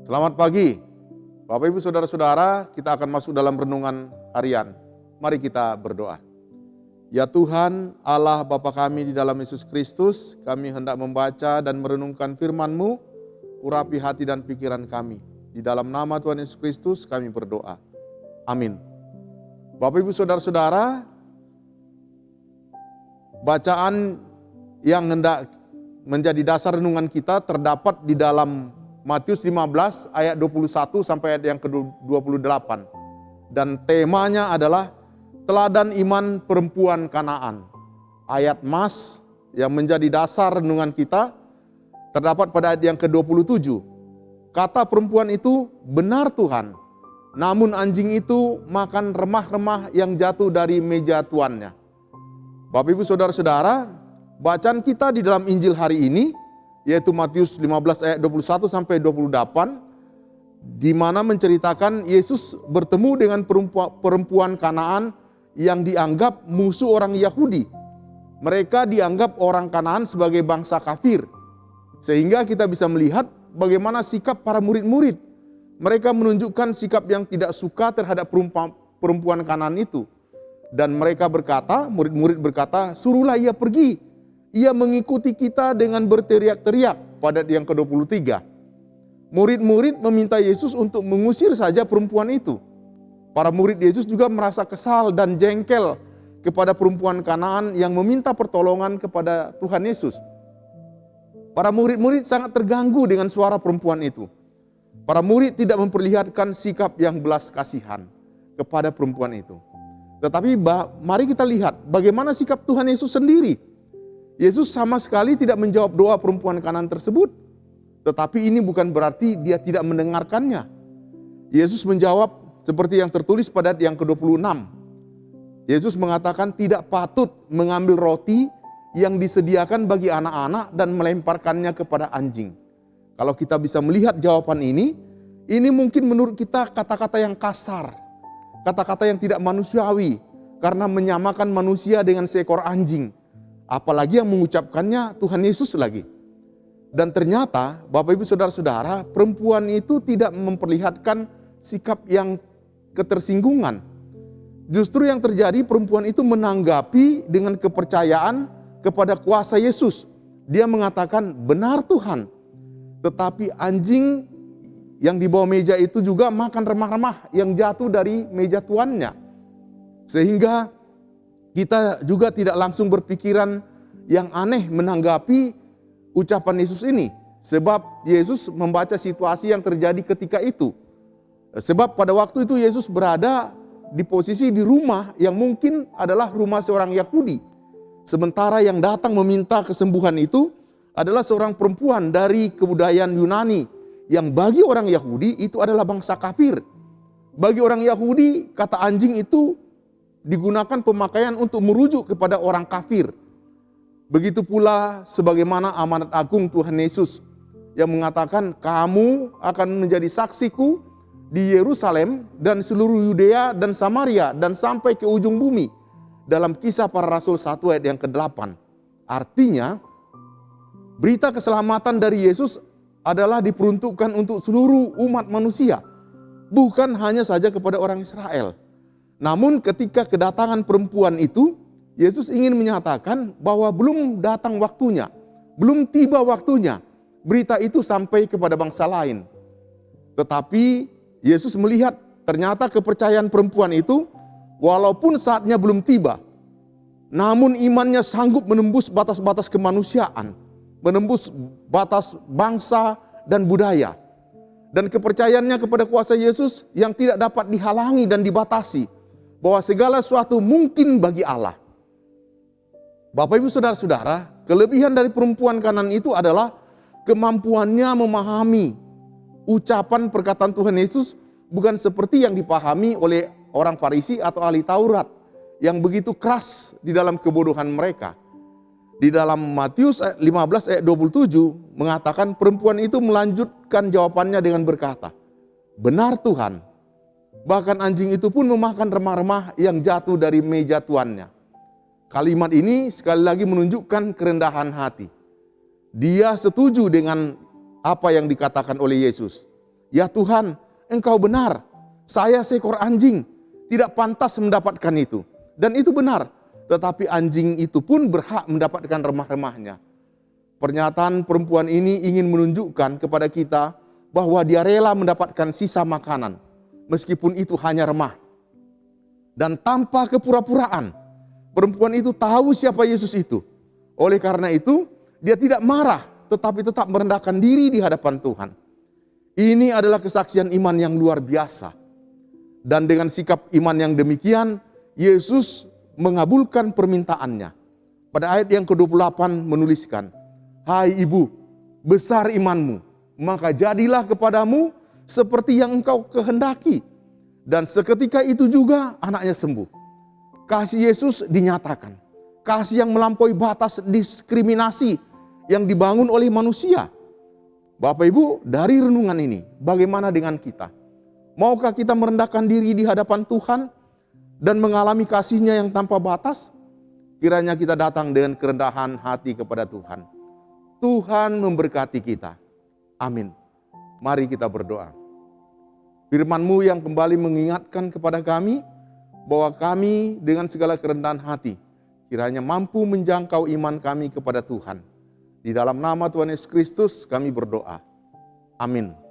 Selamat pagi, Bapak Ibu Saudara-saudara, kita akan masuk dalam renungan harian. Mari kita berdoa. Ya Tuhan, Allah Bapa kami di dalam Yesus Kristus, kami hendak membaca dan merenungkan firman-Mu, urapi hati dan pikiran kami. Di dalam nama Tuhan Yesus Kristus kami berdoa. Amin. Bapak Ibu Saudara-saudara, bacaan yang hendak menjadi dasar renungan kita terdapat di dalam Matius 15 ayat 21 sampai ayat yang ke-28. Dan temanya adalah teladan iman perempuan Kanaan. Ayat mas yang menjadi dasar renungan kita terdapat pada ayat yang ke-27. Kata perempuan itu, benar Tuhan, namun anjing itu makan remah-remah yang jatuh dari meja tuannya. Bapak Ibu Saudara-saudara, bacaan kita di dalam Injil hari ini yaitu Matius 15 ayat 21 sampai 28, di mana menceritakan Yesus bertemu dengan perempuan Kanaan yang dianggap musuh orang Yahudi. Mereka dianggap orang Kanaan sebagai bangsa kafir. Sehingga kita bisa melihat bagaimana sikap para murid-murid. Mereka menunjukkan sikap yang tidak suka terhadap perempuan Kanaan itu. Dan mereka berkata, murid-murid berkata, suruhlah ia pergi. Ia mengikuti kita dengan berteriak-teriak pada yang ke-23. Murid-murid meminta Yesus untuk mengusir saja perempuan itu. Para murid Yesus juga merasa kesal dan jengkel kepada perempuan Kanaan yang meminta pertolongan kepada Tuhan Yesus. Para murid-murid sangat terganggu dengan suara perempuan itu. Para murid tidak memperlihatkan sikap yang belas kasihan kepada perempuan itu. Tetapi mari kita lihat bagaimana sikap Tuhan Yesus sendiri. Yesus sama sekali tidak menjawab doa perempuan Kanaan tersebut. Tetapi ini bukan berarti dia tidak mendengarkannya. Yesus menjawab seperti yang tertulis pada ayat yang ke-26. Yesus mengatakan tidak patut mengambil roti yang disediakan bagi anak-anak dan melemparkannya kepada anjing. Kalau kita bisa melihat jawaban ini mungkin menurut kita kata-kata yang kasar. Kata-kata yang tidak manusiawi karena menyamakan manusia dengan seekor anjing. Apalagi yang mengucapkannya Tuhan Yesus lagi. Dan ternyata Bapak Ibu Saudara-saudara, perempuan itu tidak memperlihatkan sikap yang ketersinggungan. Justru yang terjadi perempuan itu menanggapi dengan kepercayaan kepada kuasa Yesus. Dia mengatakan, benar Tuhan. Tetapi anjing yang di bawah meja itu juga makan remah-remah yang jatuh dari meja tuannya. Sehingga kita juga tidak langsung berpikiran yang aneh menanggapi ucapan Yesus ini. Sebab Yesus membaca situasi yang terjadi ketika itu. Sebab pada waktu itu Yesus berada di posisi di rumah yang mungkin adalah rumah seorang Yahudi. Sementara yang datang meminta kesembuhan itu adalah seorang perempuan dari kebudayaan Yunani. Yang bagi orang Yahudi itu adalah bangsa kafir. Bagi orang Yahudi kata anjing itu digunakan pemakaian untuk merujuk kepada orang kafir. Begitu pula sebagaimana amanat agung Tuhan Yesus yang mengatakan kamu akan menjadi saksiku di Yerusalem dan seluruh Yudea dan Samaria dan sampai ke ujung bumi. Dalam Kisah Para Rasul 1 ayat yang ke-8. Artinya berita keselamatan dari Yesus adalah diperuntukkan untuk seluruh umat manusia. Bukan hanya saja kepada orang Israel. Namun ketika kedatangan perempuan itu, Yesus ingin menyatakan bahwa belum datang waktunya, belum tiba waktunya berita itu sampai kepada bangsa lain. Tetapi Yesus melihat ternyata kepercayaan perempuan itu walaupun saatnya belum tiba, namun imannya sanggup menembus batas-batas kemanusiaan, menembus batas bangsa dan budaya. Dan kepercayaannya kepada kuasa Yesus yang tidak dapat dihalangi dan dibatasi. Bahwa segala sesuatu mungkin bagi Allah. Bapak Ibu Saudara-saudara, kelebihan dari perempuan Kanaan itu adalah kemampuannya memahami ucapan perkataan Tuhan Yesus bukan seperti yang dipahami oleh orang Farisi atau ahli Taurat yang begitu keras di dalam kebodohan mereka. Di dalam Matius 15 ayat 27 mengatakan perempuan itu melanjutkan jawabannya dengan berkata, benar Tuhan. Bahkan anjing itu pun memakan remah-remah yang jatuh dari meja tuannya. Kalimat ini sekali lagi menunjukkan kerendahan hati. Dia setuju dengan apa yang dikatakan oleh Yesus. Ya Tuhan, Engkau benar. Saya seekor anjing, tidak pantas mendapatkan itu. Dan itu benar. Tetapi anjing itu pun berhak mendapatkan remah-remahnya. Pernyataan perempuan ini ingin menunjukkan kepada kita bahwa dia rela mendapatkan sisa makanan, meskipun itu hanya remah. Dan tanpa kepura-puraan, perempuan itu tahu siapa Yesus itu. Oleh karena itu, dia tidak marah, tetapi tetap merendahkan diri di hadapan Tuhan. Ini adalah kesaksian iman yang luar biasa. Dan dengan sikap iman yang demikian, Yesus mengabulkan permintaannya. Pada ayat yang ke-28 menuliskan, "Hai ibu, besar imanmu, maka jadilah kepadamu seperti yang engkau kehendaki." Dan seketika itu juga anaknya sembuh. Kasih Yesus dinyatakan. Kasih yang melampaui batas diskriminasi yang dibangun oleh manusia. Bapak Ibu, dari renungan ini, bagaimana dengan kita? Maukah kita merendahkan diri di hadapan Tuhan dan mengalami kasih-Nya yang tanpa batas? Kiranya kita datang dengan kerendahan hati kepada Tuhan. Tuhan memberkati kita. Amin. Mari kita berdoa. Firman-Mu yang kembali mengingatkan kepada kami bahwa kami dengan segala kerendahan hati kiranya mampu menjangkau iman kami kepada Tuhan. Di dalam nama Tuhan Yesus Kristus kami berdoa. Amin.